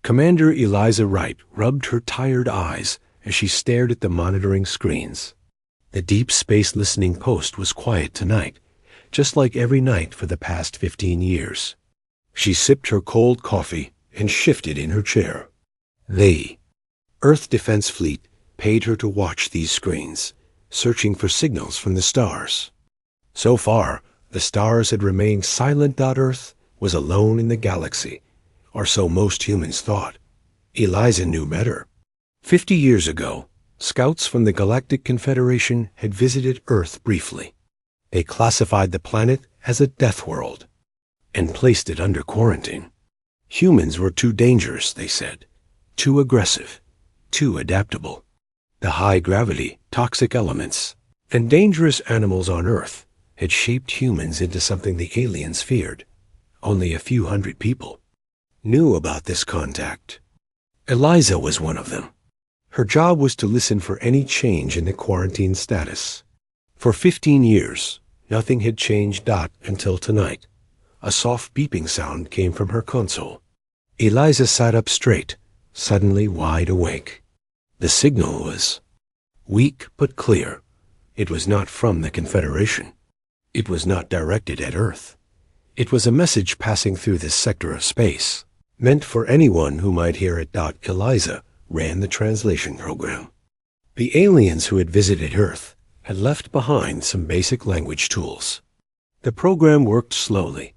Commander Eliza Wright rubbed her tired eyes as she stared at the monitoring screens. The deep space listening post was quiet tonight, just like every night for the past 15 years. She sipped her cold coffee and shifted in her chair. The Earth Defense Fleet paid her to watch these screens, searching for signals from the stars. So far, the stars had remained silent. Earth was alone in the galaxy, or so most humans thought. Eliza knew better. 50 years ago, scouts from the Galactic Confederation had visited Earth briefly. They classified the planet as a death world and placed it under quarantine. Humans were too dangerous, they said, too aggressive, too adaptable. The high-gravity, toxic elements, and dangerous animals on Earth had shaped humans into something the aliens feared. Only a few hundred people knew about this contact. Eliza was one of them. Her job was to listen for any change in the quarantine status. For 15 years, nothing had changed. Until tonight. A soft beeping sound came from her console. Eliza sat up straight, suddenly wide awake. The signal was weak but clear. It was not from the Confederation. It was not directed at Earth. It was a message passing through this sector of space, meant for anyone who might hear it. Eliza ran the translation program. The aliens who had visited Earth had left behind some basic language tools. The program worked slowly,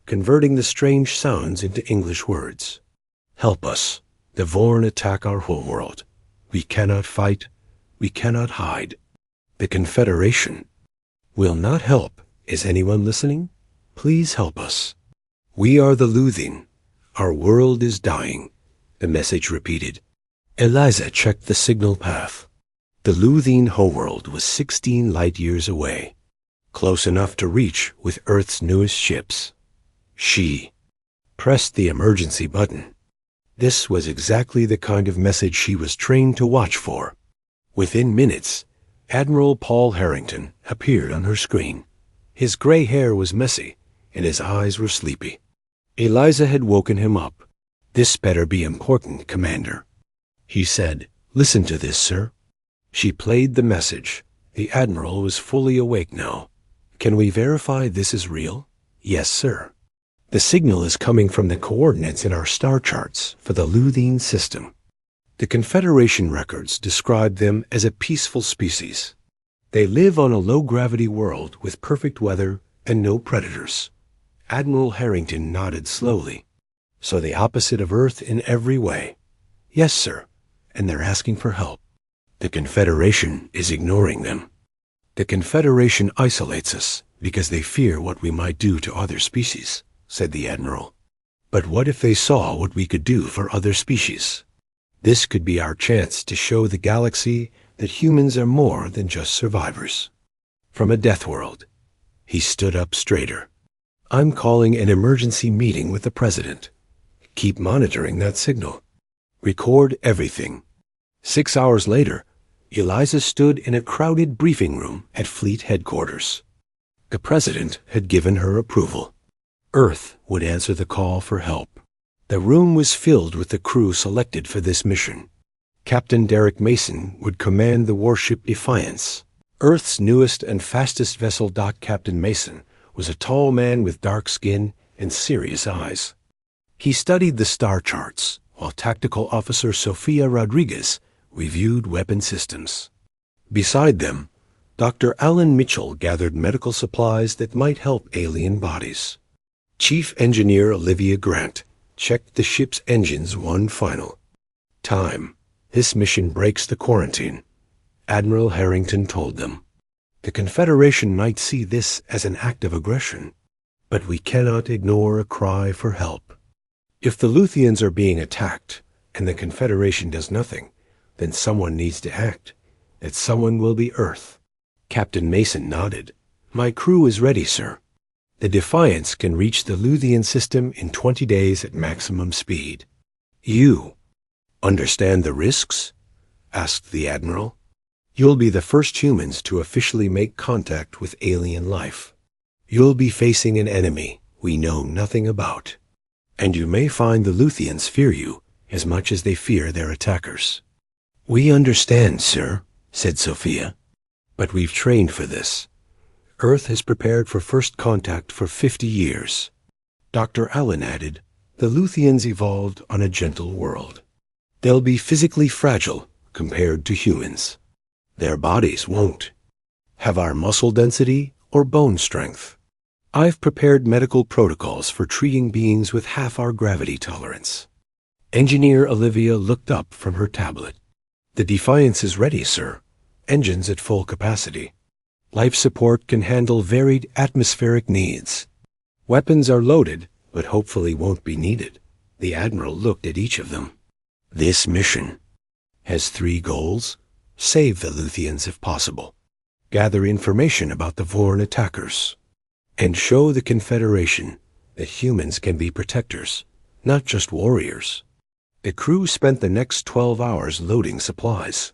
converting the strange sounds into English words. Help us. The Vorn attack our homeworld. We cannot fight. We cannot hide. The Confederation will not help. Is anyone listening? Please help us. We are the Luthien. Our world is dying, the message repeated. Eliza checked the signal path. The Luthien homeworld was 16 light-years away, close enough to reach with Earth's newest ships. She pressed the emergency button. This was exactly the kind of message she was trained to watch for. Within minutes, Admiral Paul Harrington appeared on her screen. His gray hair was messy, and his eyes were sleepy. Eliza had woken him up. This better be important, Commander. He said, Listen to this, sir. She played the message. The Admiral was fully awake now. Can we verify this is real? Yes, sir. The signal is coming from the coordinates in our star charts for the Luthien system. The Confederation records describe them as a peaceful species. They live on a low-gravity world with perfect weather and no predators. Admiral Harrington nodded slowly. So the opposite of Earth in every way. Yes, sir, and they're asking for help. The Confederation is ignoring them. The Confederation isolates us because they fear what we might do to other species, said the Admiral. But what if they saw what we could do for other species? This could be our chance to show the galaxy that humans are more than just survivors. From a death world, he stood up straighter. I'm calling an emergency meeting with the President. Keep monitoring that signal. Record everything. 6 hours later, Eliza stood in a crowded briefing room at Fleet Headquarters. The President had given her approval. Earth would answer the call for help. The room was filled with the crew selected for this mission. Captain Derek Mason would command the warship Defiance. Earth's newest and fastest vessel. Captain Mason was a tall man with dark skin and serious eyes. He studied the star charts, while Tactical Officer Sofia Rodriguez reviewed weapon systems. Beside them, Dr. Alan Mitchell gathered medical supplies that might help alien bodies. Chief Engineer Olivia Grant checked the ship's engines one final time. This mission breaks the quarantine, Admiral Harrington told them. The Confederation might see this as an act of aggression, but we cannot ignore a cry for help. If the Luthiens are being attacked and the Confederation does nothing, then someone needs to act. That someone will be Earth. Captain Mason nodded. My crew is ready, sir. The Defiance can reach the Luthien system in 20 days at maximum speed. You understand the risks? Asked the Admiral. You'll be the first humans to officially make contact with alien life. You'll be facing an enemy we know nothing about. And you may find the Luthiens fear you as much as they fear their attackers. "We understand, sir," said Sophia, "but we've trained for this. Earth has prepared for first contact for 50 years. Dr. Allen added, "The Luthians evolved on a gentle world. They'll be physically fragile compared to humans. Their bodies won't have our muscle density or bone strength. I've prepared medical protocols for treating beings with half our gravity tolerance." Engineer Olivia looked up from her tablet. "The Defiance is ready, sir. Engines at full capacity. Life support can handle varied atmospheric needs. Weapons are loaded, but hopefully won't be needed." The Admiral looked at each of them. "This mission has 3 goals. Save the Luthians if possible. Gather information about the Vorn attackers. And show the Confederation that humans can be protectors, not just warriors." The crew spent the next 12 hours loading supplies.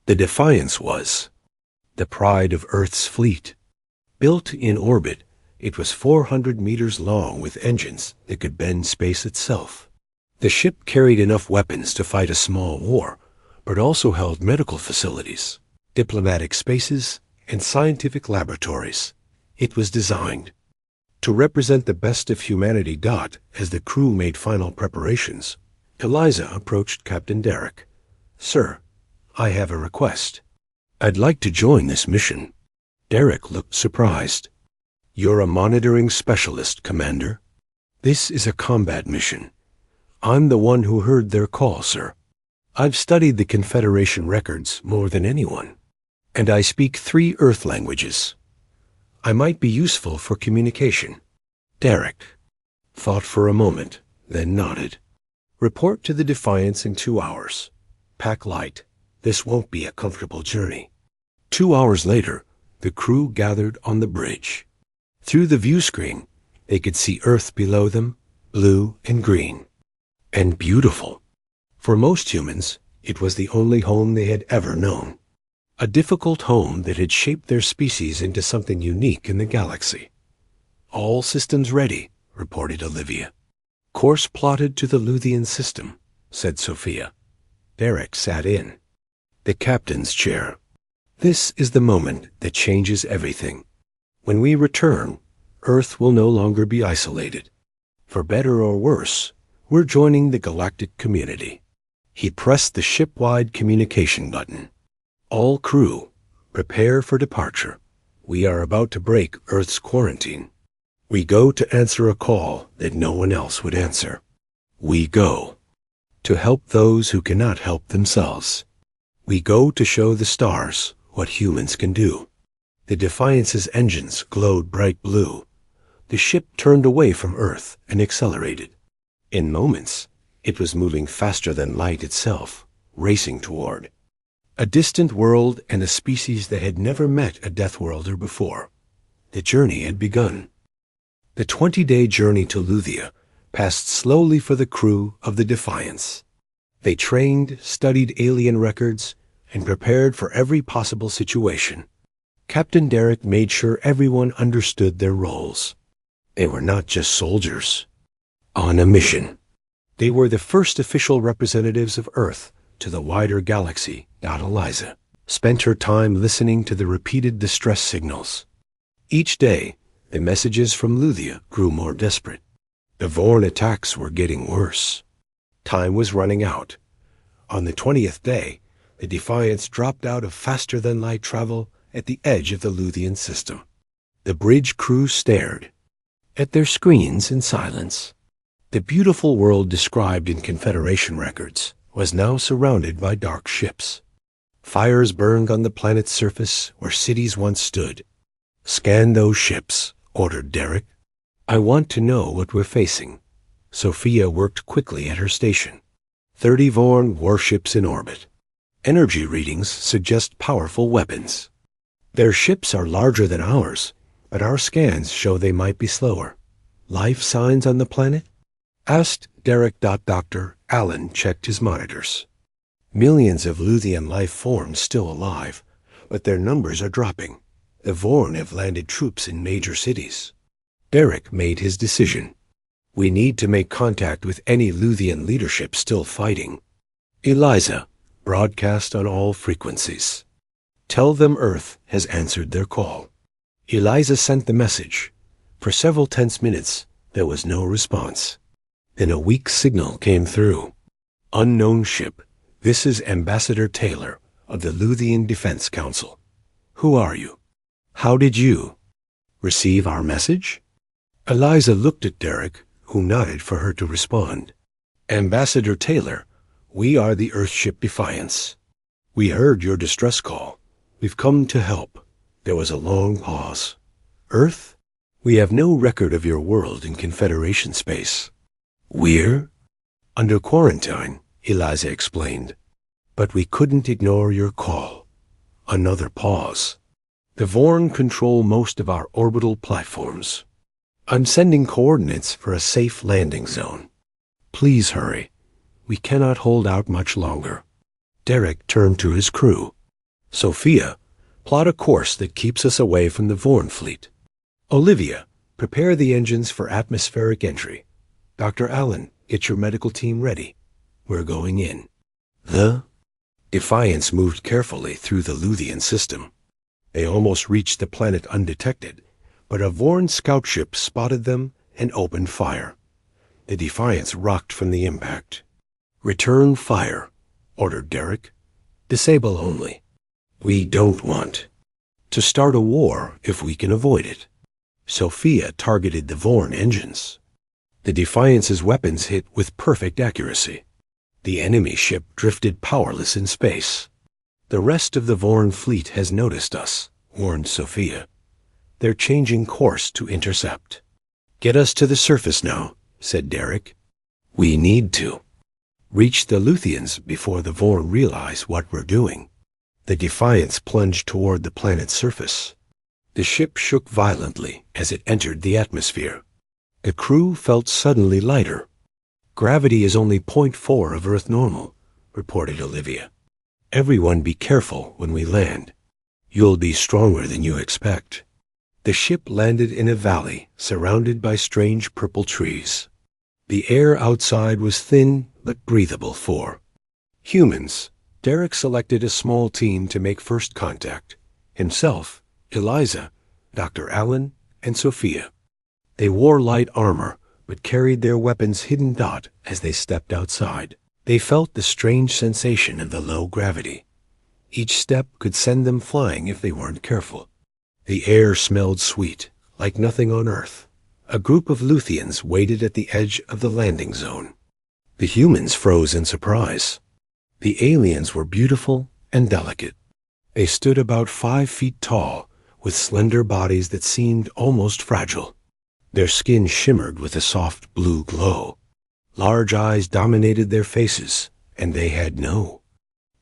The Defiance was the pride of Earth's fleet. Built in orbit, it was 400 meters long with engines that could bend space itself. The ship carried enough weapons to fight a small war, but also held medical facilities, diplomatic spaces, and scientific laboratories. It was designed to represent the best of humanity. As the crew made final preparations, Eliza approached Captain Derek. "Sir, I have a request. I'd like to join this mission." Derek looked surprised. "You're a monitoring specialist, Commander. This is a combat mission. I'm the one who heard their call, sir. I've studied the Confederation records more than anyone, and I speak 3 Earth languages. I might be useful for communication." Derek thought for a moment, then nodded. "Report to the Defiance in 2 hours. Pack light. This won't be a comfortable journey." 2 hours later, the crew gathered on the bridge. Through the view screen, they could see Earth below them, blue and green, and beautiful. For most humans, it was the only home they had ever known. A difficult home that had shaped their species into something unique in the galaxy. "All systems ready," reported Olivia. "Course plotted to the Luthian system," said Sophia. Derek sat in the captain's chair. "This is the moment that changes everything. When we return, Earth will no longer be isolated. For better or worse, we're joining the galactic community." He pressed the ship-wide communication button. "All crew, prepare for departure. We are about to break Earth's quarantine. We go to answer a call that no one else would answer. We go to help those who cannot help themselves. We go to show the stars what humans can do." The Defiance's engines glowed bright blue. The ship turned away from Earth and accelerated. In moments, it was moving faster than light itself, racing toward a distant world and a species that had never met a Deathworlder before. The journey had begun. The 20-day journey to Luthia passed slowly for the crew of the Defiance. They trained, studied alien records, and prepared for every possible situation. Captain Derek made sure everyone understood their roles. They were not just soldiers on a mission. They were the first official representatives of Earth to the wider galaxy. Eliza spent her time listening to the repeated distress signals. Each day, the messages from Luthia grew more desperate. The Vorn attacks were getting worse. Time was running out. On the 20th day, the Defiance dropped out of faster-than-light travel at the edge of the Luthian system. The bridge crew stared at their screens in silence. The beautiful world described in Confederation records was now surrounded by dark ships. Fires burned on the planet's surface where cities once stood. "Scan those ships," ordered Derek. "I want to know what we're facing." Sophia worked quickly at her station. 30 Vorn warships in orbit. Energy readings suggest powerful weapons. Their ships are larger than ours, but our scans show they might be slower. "Life signs on the planet?" asked Derek. Dr. Allen checked his monitors. "Millions of Luthian life forms still alive, but their numbers are dropping. The Vorn have landed troops in major cities." Derek made his decision. We need to make contact with any Luthian leadership still fighting. Eliza, broadcast on all frequencies. Tell them Earth has answered their call. Eliza sent the message. For several tense minutes, there was no response. Then a weak signal came through. Unknown ship, this is Ambassador Taylor of the Luthian Defense Council. Who are you? How did you receive our message? Eliza looked at Derek, who nodded for her to respond. Ambassador Taylor, we are the Earthship Defiance. We heard your distress call. We've come to help. There was a long pause. Earth? We have no record of your world in Confederation space. We're under quarantine, Eliza explained. But we couldn't ignore your call. Another pause. The Vorn control most of our orbital platforms. I'm sending coordinates for a safe landing zone. Please hurry. We cannot hold out much longer. Derek turned to his crew. Sophia, plot a course that keeps us away from the Vorn fleet. Olivia, prepare the engines for atmospheric entry. Dr. Allen, get your medical team ready. We're going in. The Defiance moved carefully through the Luthian system. They almost reached the planet undetected, but a Vorn scout ship spotted them and opened fire. The Defiance rocked from the impact. Return fire, ordered Derek. Disable only. We don't want to start a war if we can avoid it. Sophia targeted the Vorn engines. The Defiance's weapons hit with perfect accuracy. The enemy ship drifted powerless in space. The rest of the Vorn fleet has noticed us, warned Sophia. They're changing course to intercept. Get us to the surface now, said Derek. We need to reach the Luthians before the Vorn realize what we're doing. The Defiance plunged toward the planet's surface. The ship shook violently as it entered the atmosphere. The crew felt suddenly lighter. Gravity is only 0.4 of Earth normal, reported Olivia. Everyone be careful when we land. You'll be stronger than you expect. The ship landed in a valley surrounded by strange purple trees. The air outside was thin but breathable for humans. Derek selected a small team to make first contact. Himself, Eliza, Dr. Allen, and Sophia. They wore light armor, but carried their weapons hidden as they stepped outside. They felt the strange sensation of the low gravity. Each step could send them flying if they weren't careful. The air smelled sweet, like nothing on Earth. A group of Luthians waited at the edge of the landing zone. The humans froze in surprise. The aliens were beautiful and delicate. They stood about 5 feet tall, with slender bodies that seemed almost fragile. Their skin shimmered with a soft blue glow. Large eyes dominated their faces, and they had no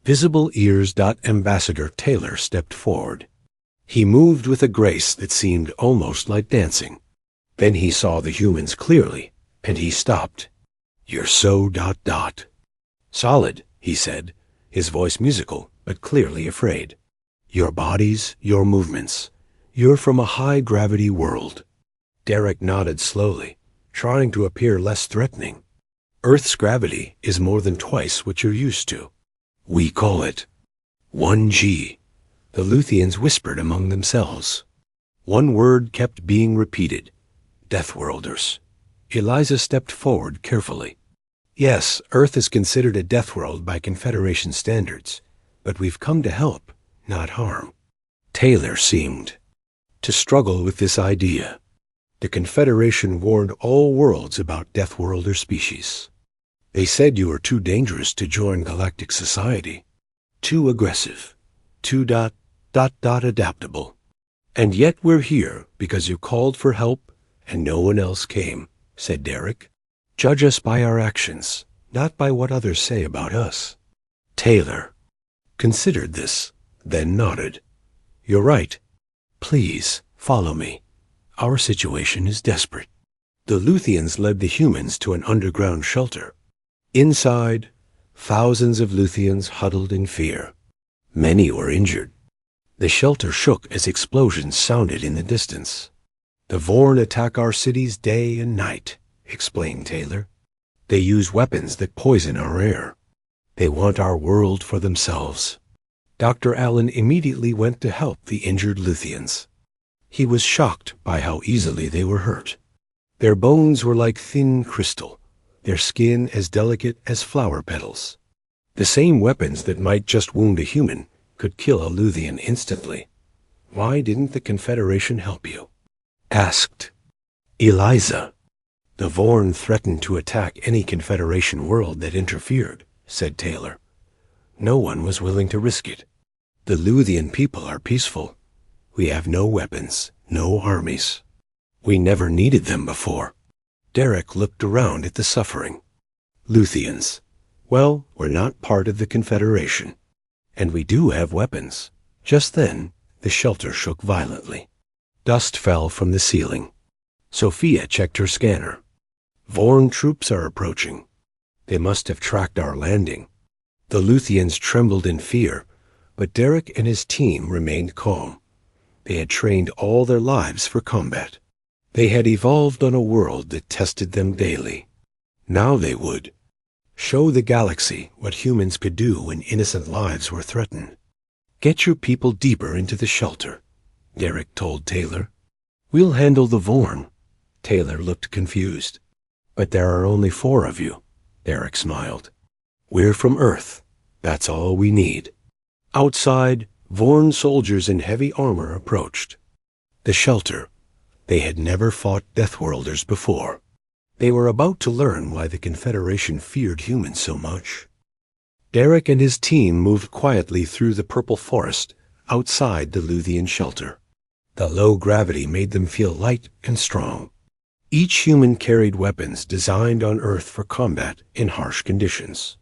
visible ears. Ambassador Taylor stepped forward. He moved with a grace that seemed almost like dancing. Then he saw the humans clearly, and he stopped. You're so ... Solid, he said, his voice musical, but clearly afraid. Your bodies, your movements. You're from a high-gravity world. Derek nodded slowly, trying to appear less threatening. Earth's gravity is more than twice what you're used to. We call it 1G. The Luthians whispered among themselves. One word kept being repeated. Deathworlders. Eliza stepped forward carefully. Yes, Earth is considered a death world by Confederation standards, but we've come to help, not harm. Taylor seemed to struggle with this idea. The Confederation warned all worlds about Deathworlder species. They said you were too dangerous to join galactic society. Too aggressive. Too ... adaptable. And yet we're here because you called for help and no one else came, said Derek. Judge us by our actions, not by what others say about us. Taylor considered this, then nodded. You're right. Please, follow me. Our situation is desperate. The Luthians led the humans to an underground shelter. Inside, thousands of Luthians huddled in fear. Many were injured. The shelter shook as explosions sounded in the distance. The Vorn attack our cities day and night, explained Taylor. "They use weapons that poison our air. They want our world for themselves." Dr. Allen immediately went to help the injured Luthians. He was shocked by how easily they were hurt. Their bones were like thin crystal, their skin as delicate as flower petals. The same weapons that might just wound a human could kill a Luthian instantly. "Why didn't the Confederation help you?" asked Eliza. "The Vorn threatened to attack any Confederation world that interfered," said Taylor. "No one was willing to risk it. The Luthian people are peaceful. We have no weapons, no armies. We never needed them before." Derek looked around at the suffering. "Luthians. Well, we're not part of the Confederation. And we do have weapons." Just then, the shelter shook violently. Dust fell from the ceiling. Sophia checked her scanner. "Vorn troops are approaching. They must have tracked our landing." The Luthians trembled in fear, but Derek and his team remained calm. They had trained all their lives for combat. They had evolved on a world that tested them daily. Now they would show the galaxy what humans could do when innocent lives were threatened. "Get your people deeper into the shelter," Derek told Taylor. "We'll handle the Vorn." Taylor looked confused. "But there are only 4 of you," Derek smiled. "We're from Earth. That's all we need." Outside, Vorn soldiers in heavy armor approached. The shelter. They had never fought Deathworlders before. They were about to learn why the Confederation feared humans so much. Derek and his team moved quietly through the purple forest outside the Luthian shelter. The low gravity made them feel light and strong. Each human carried weapons designed on Earth for combat in harsh conditions.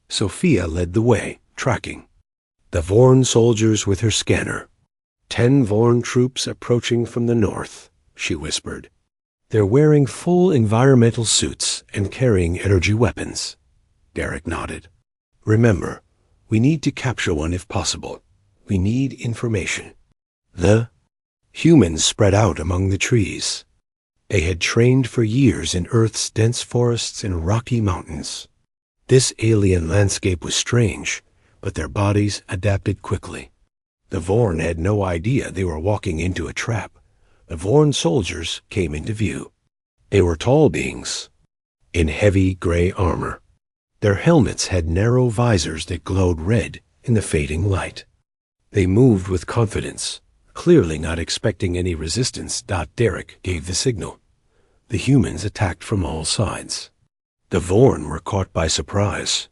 Sophia led the way, tracking. The Vorn soldiers with her scanner. 10 Vorn troops approaching from the north, she whispered. They're wearing full environmental suits and carrying energy weapons. Derek nodded. Remember, we need to capture one if possible. We need information. The humans spread out among the trees. They had trained for years in Earth's dense forests and rocky mountains. This alien landscape was strange, but their bodies adapted quickly. The Vorn had no idea they were walking into a trap. The Vorn soldiers came into view. They were tall beings, in heavy gray armor. Their helmets had narrow visors that glowed red in the fading light. They moved with confidence, clearly not expecting any resistance. Derek gave the signal. The humans attacked from all sides. The Vorn were caught by surprise.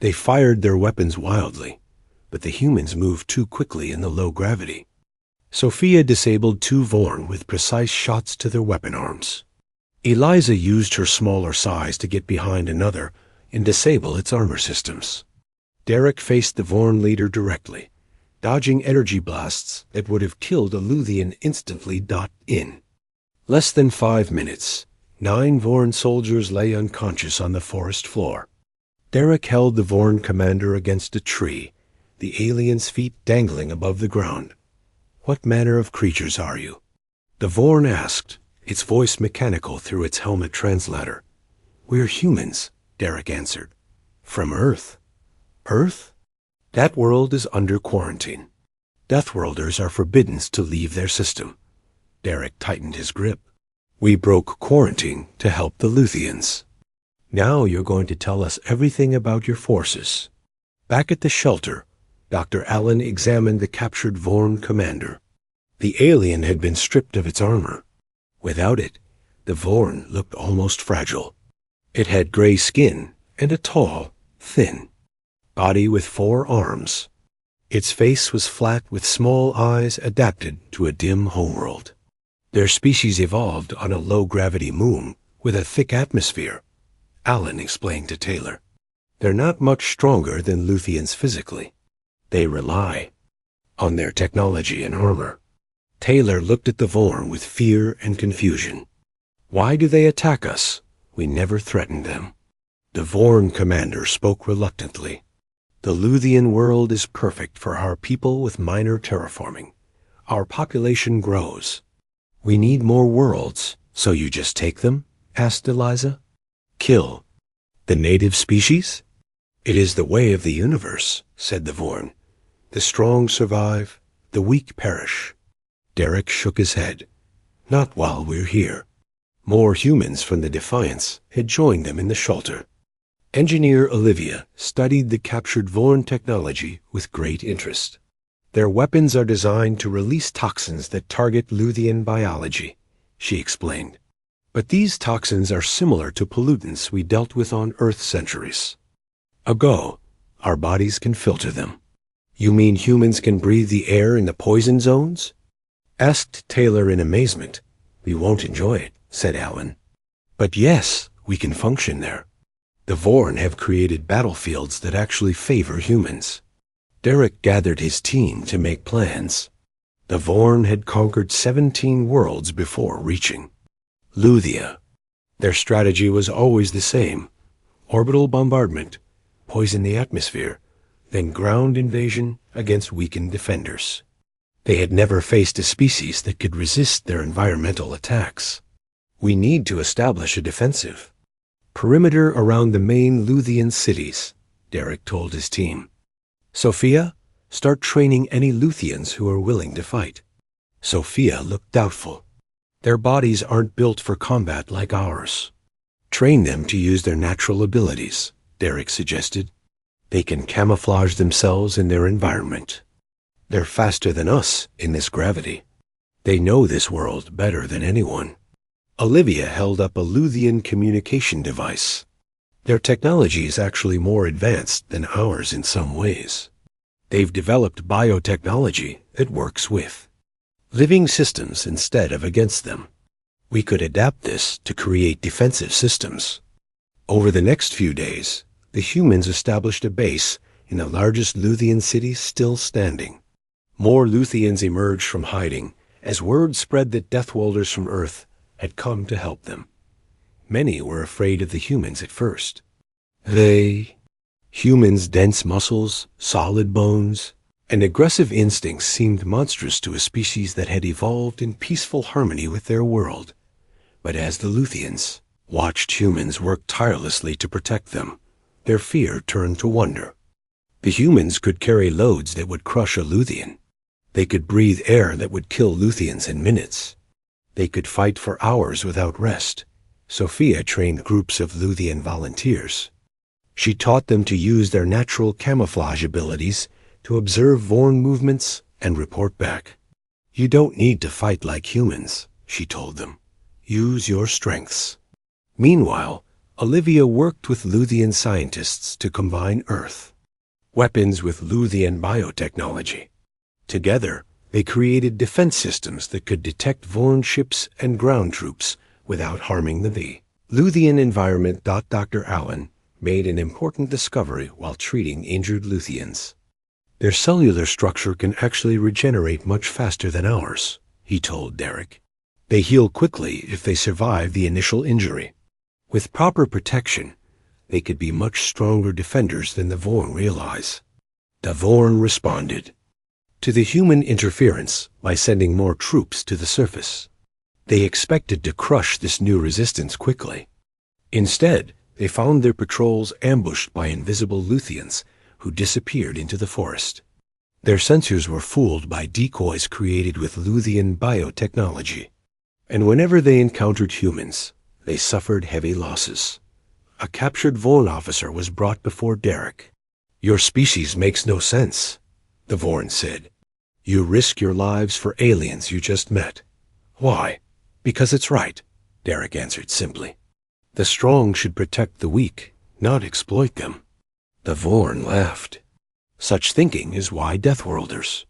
They fired their weapons wildly, but the humans moved too quickly in the low gravity. Sophia disabled 2 Vorn with precise shots to their weapon arms. Eliza used her smaller size to get behind another and disable its armor systems. Derek faced the Vorn leader directly, dodging energy blasts that would have killed a Luthian instantly. In less than 5 minutes, 9 Vorn soldiers lay unconscious on the forest floor. Derek held the Vorn commander against a tree, the alien's feet dangling above the ground. What manner of creatures are you? The Vorn asked, its voice mechanical through its helmet translator. We're humans, Derek answered. From Earth. Earth? That world is under quarantine. Deathworlders are forbidden to leave their system. Derek tightened his grip. We broke quarantine to help the Luthians. Now you're going to tell us everything about your forces. Back at the shelter, Dr. Allen examined the captured Vorn commander. The alien had been stripped of its armor. Without it, the Vorn looked almost fragile. It had gray skin and a tall, thin body with 4 arms. Its face was flat with small eyes adapted to a dim homeworld. Their species evolved on a low-gravity moon with a thick atmosphere, Allen explained to Taylor. They're not much stronger than Luthians physically. They rely on their technology and armor. Taylor looked at the Vorn with fear and confusion. Why do they attack us? We never threatened them. The Vorn commander spoke reluctantly. The Luthian world is perfect for our people with minor terraforming. Our population grows. We need more worlds, so you just take them asked Eliza. Kill the native species? It is the way of the universe, said the Vorn. The strong survive, the weak perish. Derek shook his head. Not while we're here. More humans from the Defiance had joined them in the shelter. Engineer Olivia studied the captured Vorn technology with great interest. Their weapons are designed to release toxins that target Luthian biology, she explained. But these toxins are similar to pollutants we dealt with on Earth centuries ago. Our bodies can filter them. You mean humans can breathe the air in the poison zones? Asked Taylor in amazement. We won't enjoy it, said Alan. But yes, we can function there. The Vorn have created battlefields that actually favor humans. Derek gathered his team to make plans. The Vorn had conquered 17 worlds before reaching Luthia. Their strategy was always the same. Orbital bombardment, poison the atmosphere, then ground invasion against weakened defenders. They had never faced a species that could resist their environmental attacks. We need to establish a defensive perimeter around the main Luthian cities, Derek told his team. Sophia, start training any Luthians who are willing to fight. Sophia looked doubtful. Their bodies aren't built for combat like ours. Train them to use their natural abilities, Derek suggested. They can camouflage themselves in their environment. They're faster than us in this gravity. They know this world better than anyone. Olivia held up a Luthian communication device. Their technology is actually more advanced than ours in some ways. They've developed biotechnology that works with living systems instead of against them. We could adapt this to create defensive systems. Over the next few days, the humans established a base in the largest Luthian city still standing. More Luthians emerged from hiding as word spread that Deathworlders from Earth had come to help them. Many were afraid of the humans at first. Humans' dense muscles, solid bones, and aggressive instincts seemed monstrous to a species that had evolved in peaceful harmony with their world. But as the Luthians watched humans work tirelessly to protect them, their fear turned to wonder. The humans could carry loads that would crush a Luthian. They could breathe air that would kill Luthians in minutes. They could fight for hours without rest. Sophia trained groups of Luthian volunteers. She taught them to use their natural camouflage abilities to observe Vorn movements and report back. You don't need to fight like humans, she told them. Use your strengths. Meanwhile, Olivia worked with Luthian scientists to combine Earth weapons with Luthian biotechnology. Together, they created defense systems that could detect Vorn ships and ground troops without harming the Luthian environment. Dr. Allen made an important discovery while treating injured Luthians. Their cellular structure can actually regenerate much faster than ours, he told Derek. They heal quickly if they survive the initial injury. With proper protection, they could be much stronger defenders than the Vorn realize. The Vorn responded to the human interference by sending more troops to the surface. They expected to crush this new resistance quickly. Instead, they found their patrols ambushed by invisible Luthians who disappeared into the forest. Their sensors were fooled by decoys created with Luthian biotechnology. And whenever they encountered humans, they suffered heavy losses. A captured Vorn officer was brought before Derek. Your species makes no sense, the Vorn said. You risk your lives for aliens you just met. Why? Because it's right, Derek answered simply. The strong should protect the weak, not exploit them. The Vorn laughed. Such thinking is why Deathworlders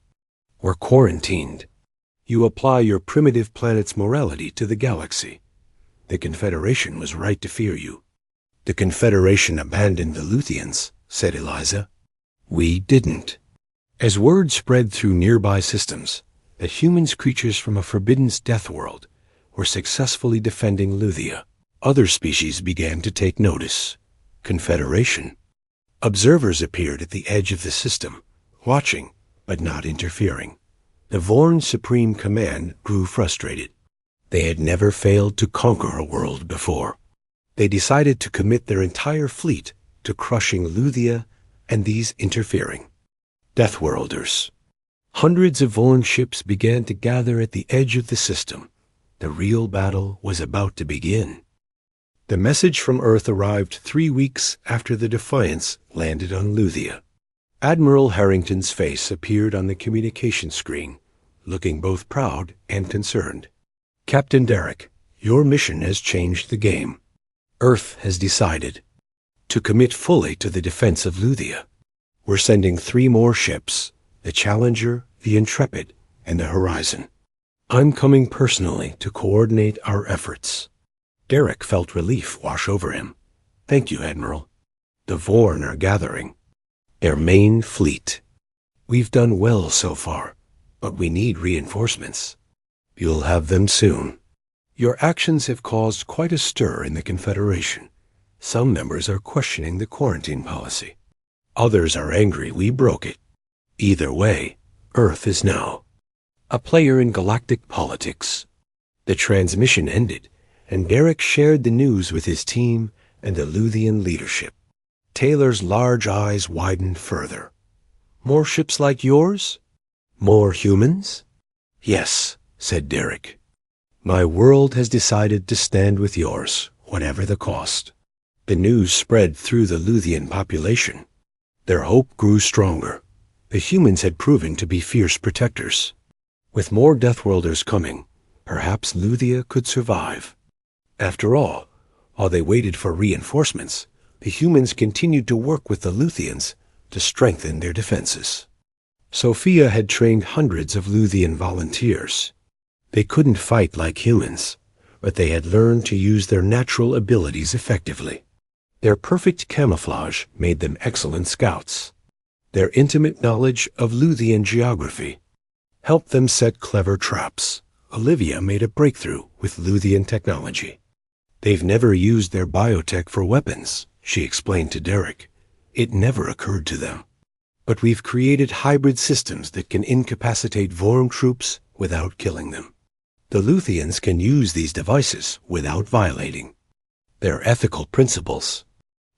were quarantined. You apply your primitive planet's morality to the galaxy. The Confederation was right to fear you. The Confederation abandoned the Luthians, said Eliza. We didn't. As word spread through nearby systems that humans creatures from a forbidden death world were successfully defending Luthia, other species began to take notice. Confederation. Observers appeared at the edge of the system, watching but not interfering. The Vorn Supreme Command grew frustrated. They had never failed to conquer a world before. They decided to commit their entire fleet to crushing Luthia and these interfering Deathworlders. Hundreds of Vorn ships began to gather at the edge of the system. The real battle was about to begin. The message from Earth arrived 3 weeks after the Defiance landed on Luthia. Admiral Harrington's face appeared on the communication screen, looking both proud and concerned. "Captain Derek, your mission has changed the game. Earth has decided to commit fully to the defense of Luthia. We're sending 3 more ships, the Challenger, the Intrepid, and the Horizon. I'm coming personally to coordinate our efforts." Derek felt relief wash over him. "Thank you, Admiral. The Vorn are gathering their main fleet. We've done well so far, but we need reinforcements. You'll have them soon. Your actions have caused quite a stir in the Confederation. Some members are questioning the quarantine policy. Others are angry we broke it. Either way, Earth is now a player in galactic politics." The transmission ended, and Derek shared the news with his team and the Luthian leadership. Taylor's large eyes widened further. "More ships like yours? More humans?" "Yes," said Derek. "My world has decided to stand with yours, whatever the cost." The news spread through the Luthian population. Their hope grew stronger. The humans had proven to be fierce protectors. With more Deathworlders coming, perhaps Luthia could survive. After all, while they waited for reinforcements, the humans continued to work with the Luthians to strengthen their defenses. Sophia had trained hundreds of Luthian volunteers. They couldn't fight like humans, but they had learned to use their natural abilities effectively. Their perfect camouflage made them excellent scouts. Their intimate knowledge of Luthian geography helped them set clever traps. Olivia made a breakthrough with Luthian technology. "They've never used their biotech for weapons," she explained to Derek. "It never occurred to them. But we've created hybrid systems that can incapacitate Vorm troops without killing them. The Luthians can use these devices without violating their ethical principles."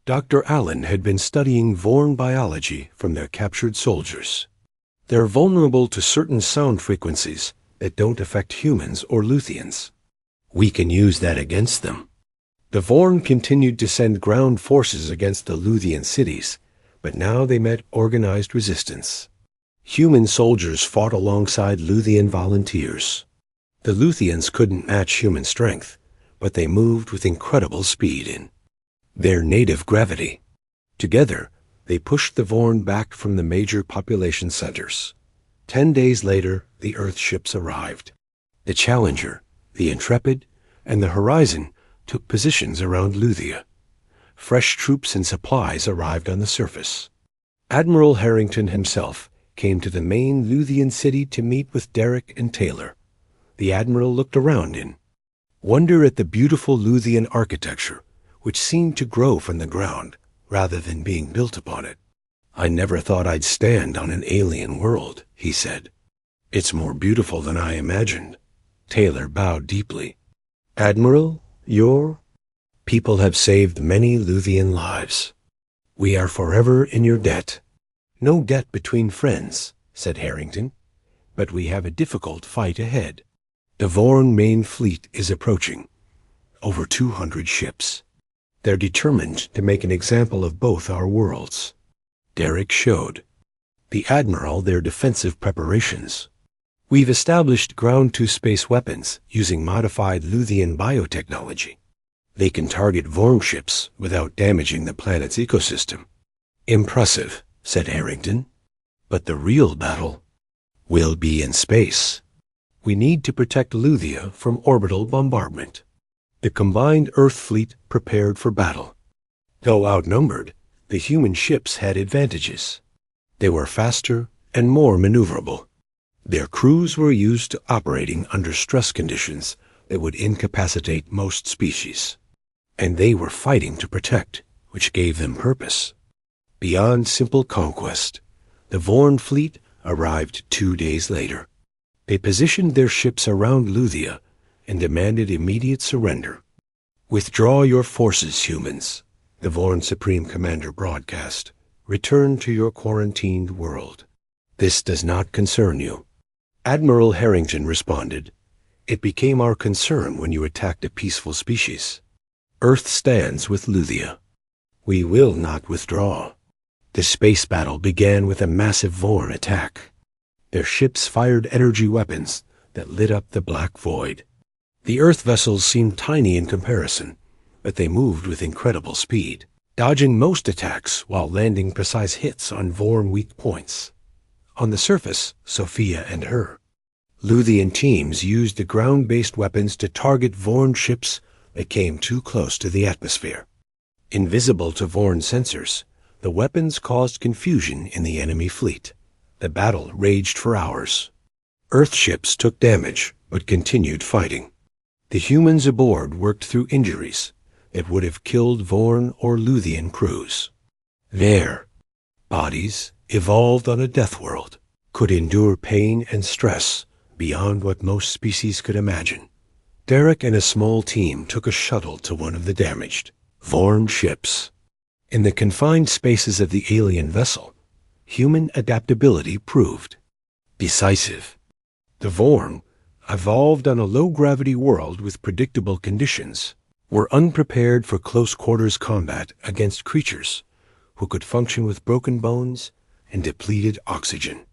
Dr. Allen had been studying Vorn biology from their captured soldiers. They're vulnerable to certain sound frequencies that don't affect humans or Luthians. We can use that against them. The Vorn continued to send ground forces against the Luthian cities, but now they met organized resistance. Human soldiers fought alongside Luthian volunteers. The Luthians couldn't match human strength, but they moved with incredible speed in their native gravity. Together, they pushed the Vorn back from the major population centers. 10 days later, the Earth ships arrived. The Challenger, the Intrepid, and the Horizon took positions around Luthia. Fresh troops and supplies arrived on the surface. Admiral Harrington himself came to the main Luthian city to meet with Derek and Taylor. The Admiral looked around in wonder at the beautiful Luthian architecture, which seemed to grow from the ground rather than being built upon it. "I never thought I'd stand on an alien world," he said. "It's more beautiful than I imagined." Taylor bowed deeply. "Admiral, your people have saved many Luthian lives. We are forever in your debt." "No debt between friends," said Harrington, "but we have a difficult fight ahead. The Vorn main fleet is approaching. Over 200 ships. They're determined to make an example of both our worlds." Derek showed the Admiral their defensive preparations. "We've established ground-to-space weapons using modified Luthian biotechnology. They can target Vorm ships without damaging the planet's ecosystem." "Impressive," said Harrington. "But the real battle will be in space. We need to protect Luthia from orbital bombardment." The combined Earth fleet prepared for battle. Though outnumbered, the human ships had advantages. They were faster and more maneuverable. Their crews were used to operating under stress conditions that would incapacitate most species. And they were fighting to protect, which gave them purpose. Beyond simple conquest, the Vorn fleet arrived 2 days later. They positioned their ships around Luthia and demanded immediate surrender. "Withdraw your forces, humans," the Vorn Supreme Commander broadcast. "Return to your quarantined world. This does not concern you." Admiral Harrington responded, "It became our concern when you attacked a peaceful species. Earth stands with Luthia. We will not withdraw." The space battle began with a massive Vorn attack. Their ships fired energy weapons that lit up the black void. The Earth vessels seemed tiny in comparison, but they moved with incredible speed, dodging most attacks while landing precise hits on Vorn weak points. On the surface, Sophia and her Luthian teams used the ground-based weapons to target Vorn ships that came too close to the atmosphere. Invisible to Vorn sensors, the weapons caused confusion in the enemy fleet. The battle raged for hours. Earth ships took damage, but continued fighting. The humans aboard worked through injuries that would have killed Vorn or Luthian crews. Their bodies, evolved on a death world, could endure pain and stress beyond what most species could imagine. Derek and a small team took a shuttle to one of the damaged Vorn ships. In the confined spaces of the alien vessel, human adaptability proved decisive. The Vorn, evolved on a low-gravity world with predictable conditions, were unprepared for close-quarters combat against creatures who could function with broken bones and depleted oxygen.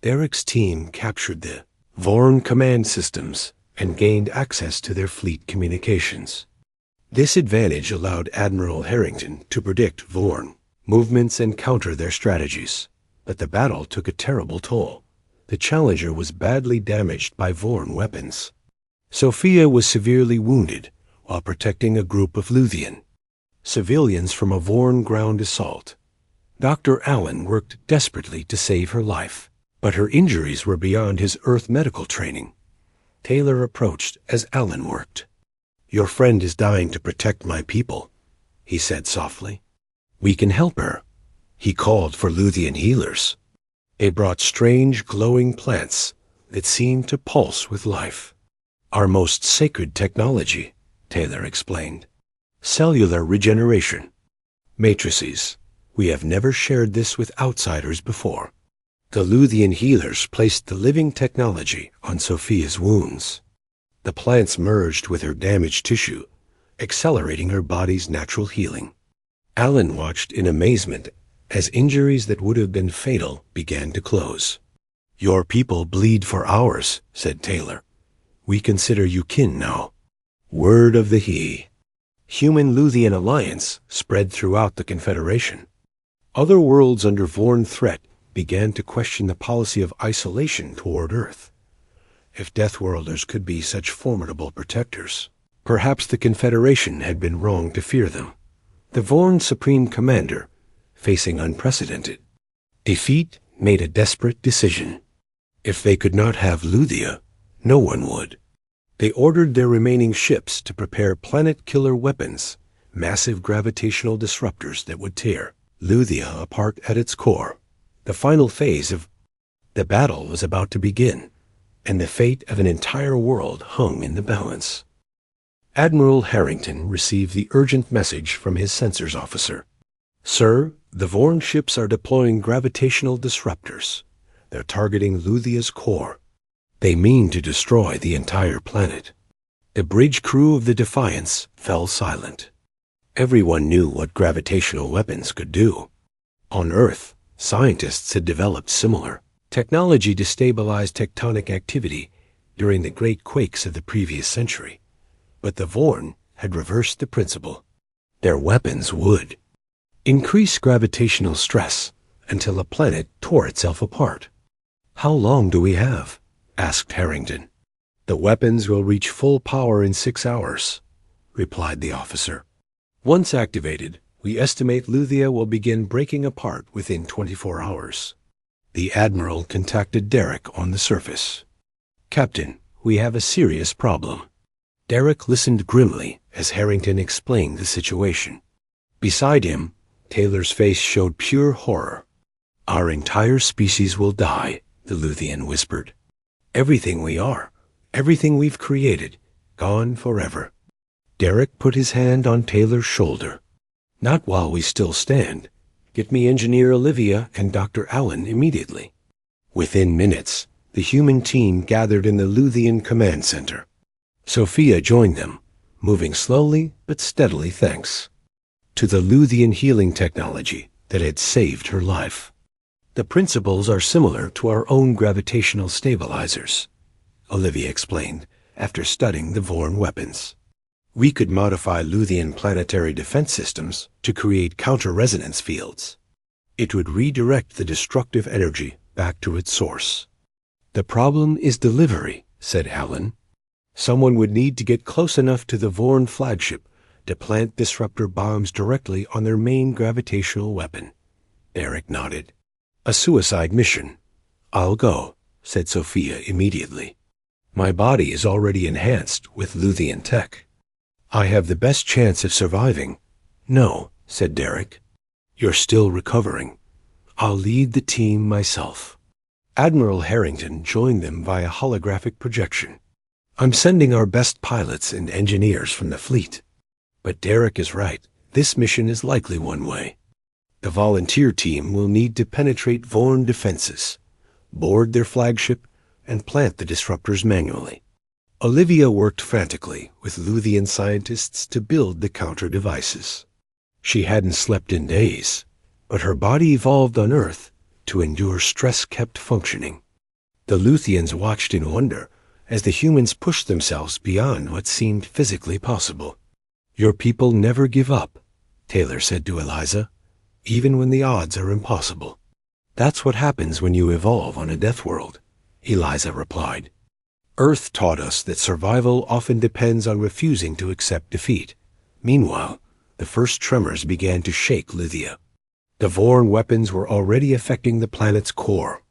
Derek's team captured the Vorn command systems and gained access to their fleet communications. This advantage allowed Admiral Harrington to predict Vorn movements and counter their strategies. But the battle took a terrible toll. The Challenger was badly damaged by Vorn weapons. Sophia was severely wounded while protecting a group of Luthian civilians from a Vorn ground assault. Dr. Allen worked desperately to save her life, but her injuries were beyond his Earth medical training. Taylor approached as Allen worked. "Your friend is dying to protect my people," he said softly. "We can help her." He called for Luthian healers. They brought strange glowing plants that seemed to pulse with life. "Our most sacred technology," Taylor explained. "Cellular regeneration. Matrices. We have never shared this with outsiders before." The Luthian healers placed the living technology on Sophia's wounds. The plants merged with her damaged tissue, accelerating her body's natural healing. Allen watched in amazement as injuries that would have been fatal began to close. "Your people bleed for ours," said Taylor. "We consider you kin now." Word of the He. Human-Luthian alliance spread throughout the Confederation. Other worlds under Vorn threat began to question the policy of isolation toward Earth. If Deathworlders could be such formidable protectors, perhaps the Confederation had been wrong to fear them. The Vorn Supreme Commander, facing unprecedented defeat, made a desperate decision. If they could not have Luthia, no one would. They ordered their remaining ships to prepare planet-killer weapons, massive gravitational disruptors that would tear Luthia apart at its core. The final phase of the battle was about to begin, and the fate of an entire world hung in the balance. Admiral Harrington received the urgent message from his sensors officer. "Sir, the Vorn ships are deploying gravitational disruptors. They're targeting Luthia's core. They mean to destroy the entire planet." The bridge crew of the Defiance fell silent. Everyone knew what gravitational weapons could do. On Earth, scientists had developed similar technology to stabilize tectonic activity during the great quakes of the previous century. But the Vorn had reversed the principle. Their weapons would increase gravitational stress until a planet tore itself apart. "How long do we have?" asked Harrington. "The weapons will reach full power in 6 hours," replied the officer. "Once activated, we estimate Luthia will begin breaking apart within 24 hours. The Admiral contacted Derek on the surface. "Captain, we have a serious problem." Derek listened grimly as Harrington explained the situation. Beside him, Taylor's face showed pure horror. "Our entire species will die," the Luthian whispered. "Everything we are, everything we've created, gone forever. Derek put his hand on Taylor's shoulder. Not while we still stand. Get me Engineer Olivia and Dr. Allen immediately. Within minutes, the human team gathered in the Luthian Command Center. Sophia joined them, moving slowly but steadily thanks to the Luthian healing technology that had saved her life. The principles are similar to our own gravitational stabilizers, Olivia explained after studying the Vorn weapons. We could modify Luthian planetary defense systems to create counter-resonance fields. It would redirect the destructive energy back to its source. The problem is delivery, said Allen. Someone would need to get close enough to the Vorn flagship to plant disruptor bombs directly on their main gravitational weapon. Derek nodded. A suicide mission. I'll go, said Sophia immediately. My body is already enhanced with Luthian tech. I have the best chance of surviving. No, said Derek. You're still recovering. I'll lead the team myself. Admiral Harrington joined them via holographic projection. I'm sending our best pilots and engineers from the fleet. But Derek is right. This mission is likely one way. The volunteer team will need to penetrate Vorn defenses, board their flagship, and plant the disruptors manually. Olivia worked frantically with Luthian scientists to build the counter devices. She hadn't slept in days, but her body evolved on Earth to endure stress-kept functioning. The Luthians watched in wonder as the humans pushed themselves beyond what seemed physically possible. Your people never give up, Taylor said to Eliza, even when the odds are impossible. That's what happens when you evolve on a death world, Eliza replied. Earth taught us that survival often depends on refusing to accept defeat. Meanwhile, the first tremors began to shake Lithia. The Vorn weapons were already affecting the planet's core.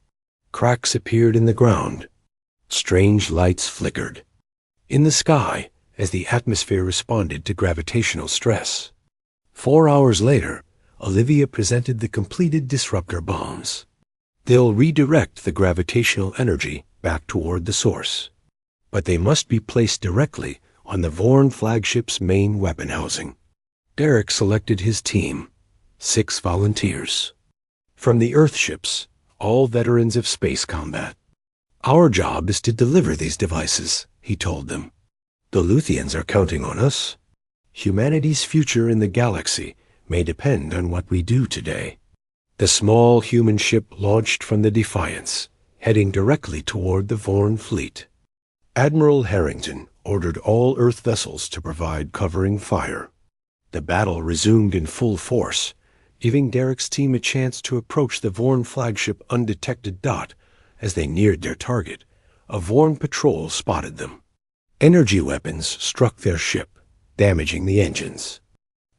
Cracks appeared in the ground. Strange lights flickered in the sky as the atmosphere responded to gravitational stress. 4 hours later, Olivia presented the completed disruptor bombs. They'll redirect the gravitational energy back toward the source, but they must be placed directly on the Vorn flagship's main weapon housing. Derek selected his team, 6 volunteers. From the Earthships, all veterans of space combat. Our job is to deliver these devices, he told them. The Luthians are counting on us. Humanity's future in the galaxy may depend on what we do today. The small human ship launched from the Defiance, heading directly toward the Vorn fleet. Admiral Harrington ordered all Earth vessels to provide covering fire. The battle resumed in full force, giving Derek's team a chance to approach the Vorn flagship undetected. As they neared their target, a Vorn patrol spotted them. Energy weapons struck their ship, damaging the engines.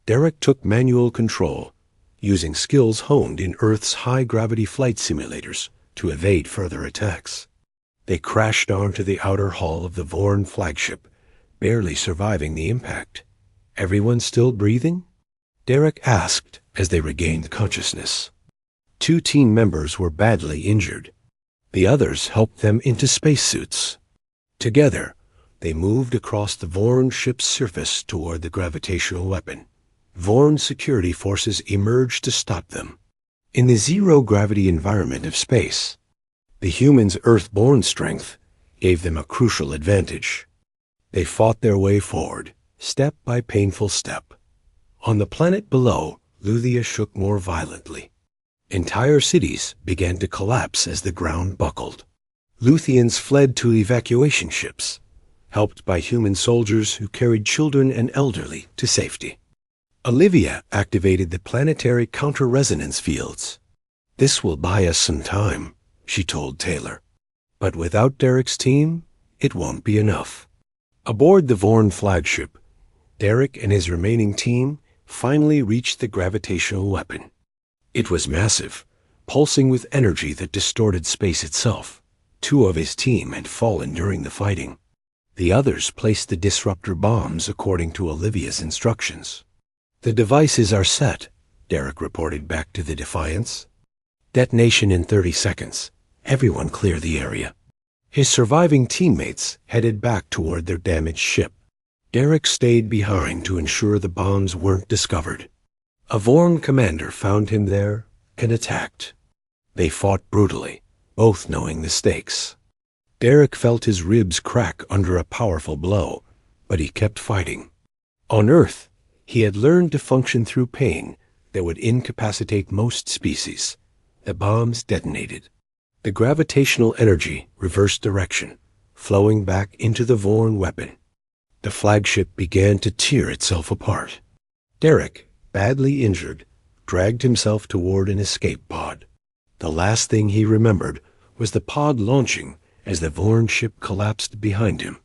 Derek took manual control, using skills honed in Earth's high-gravity flight simulators to evade further attacks. They crashed onto the outer hull of the Vorn flagship, barely surviving the impact. Everyone still breathing? Derek asked as they regained consciousness. 2 team members were badly injured. The others helped them into spacesuits. Together, they moved across the Vorn ship's surface toward the gravitational weapon. Vorn security forces emerged to stop them. In the zero-gravity environment of space, the humans' Earth-born strength gave them a crucial advantage. They fought their way forward, step by painful step. On the planet below, Luthia shook more violently. Entire cities began to collapse as the ground buckled. Luthians fled to evacuation ships, helped by human soldiers who carried children and elderly to safety. Olivia activated the planetary counter-resonance fields. This will buy us some time, she told Taylor. But without Derek's team, it won't be enough. Aboard the Vorn flagship, Derek and his remaining team finally reached the gravitational weapon. It was massive, pulsing with energy that distorted space itself. 2 of his team had fallen during the fighting. The others placed the disruptor bombs according to Olivia's instructions. The devices are set, Derek reported back to the Defiance. Detonation in 30 seconds. Everyone clear the area. His surviving teammates headed back toward their damaged ship. Derek stayed behind to ensure the bombs weren't discovered. A Vorn commander found him there and attacked. They fought brutally, both knowing the stakes. Derek felt his ribs crack under a powerful blow, but he kept fighting. On Earth, he had learned to function through pain that would incapacitate most species. The bombs detonated. The gravitational energy reversed direction, flowing back into the Vorn weapon. The flagship began to tear itself apart. Derek, badly injured, dragged himself toward an escape pod. The last thing he remembered was the pod launching as the Vorn ship collapsed behind him.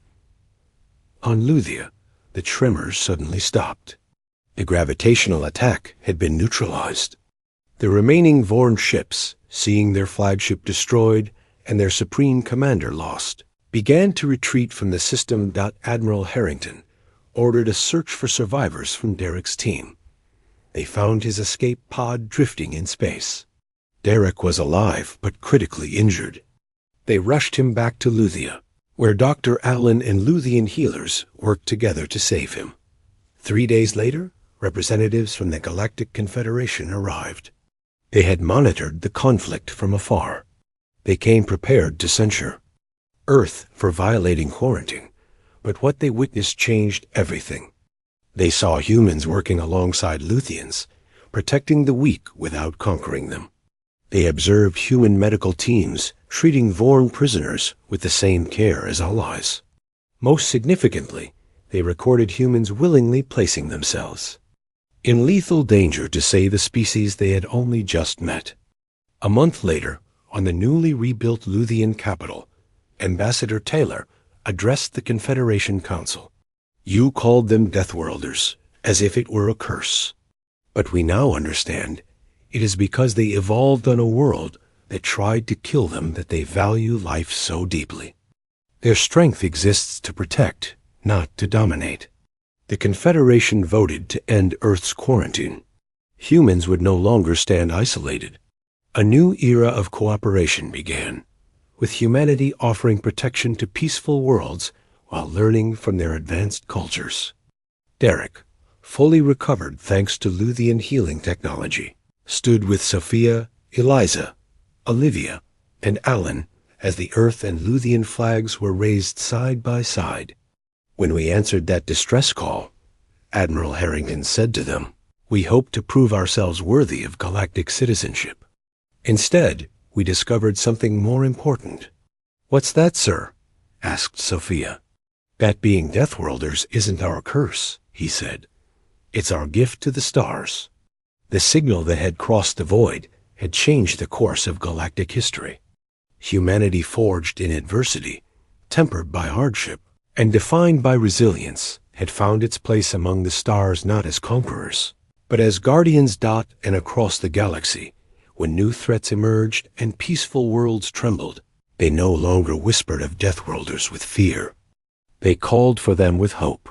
On Luthia, the tremors suddenly stopped. The gravitational attack had been neutralized. The remaining Vorn ships, seeing their flagship destroyed and their supreme commander lost, began to retreat from the system. Admiral Harrington ordered a search for survivors from Derek's team. They found his escape pod drifting in space. Derek was alive but critically injured. They rushed him back to Luthia, where Dr. Allen and Luthian healers worked together to save him. 3 days later, representatives from the Galactic Confederation arrived. They had monitored the conflict from afar. They came prepared to censure Earth for violating quarantine, but what they witnessed changed everything. They saw humans working alongside Luthians, protecting the weak without conquering them. They observed human medical teams treating Vorn prisoners with the same care as allies. Most significantly, they recorded humans willingly placing themselves in lethal danger to save the species they had only just met. A month later, on the newly rebuilt Luthian capital, Ambassador Taylor addressed the Confederation Council. "You called them Deathworlders, as if it were a curse. But we now understand it is because they evolved on a world that tried to kill them that they value life so deeply. Their strength exists to protect, not to dominate." The Confederation voted to end Earth's quarantine. Humans would no longer stand isolated. A new era of cooperation began, with humanity offering protection to peaceful worlds while learning from their advanced cultures. Derek, fully recovered thanks to Luthian healing technology, stood with Sophia, Eliza, Olivia, and Alan as the Earth and Luthian flags were raised side by side. When we answered that distress call, Admiral Harrington said to them, "We hope to prove ourselves worthy of galactic citizenship." Instead, we discovered something more important. "What's that, sir?" asked Sophia. "That being Deathworlders isn't our curse," he said. "It's our gift to the stars." The signal that had crossed the void had changed the course of galactic history. Humanity forged in adversity, tempered by hardship, and defined by resilience, had found its place among the stars not as conquerors, but as guardians. And across the galaxy, when new threats emerged and peaceful worlds trembled, they no longer whispered of Deathworlders with fear. They called for them with hope.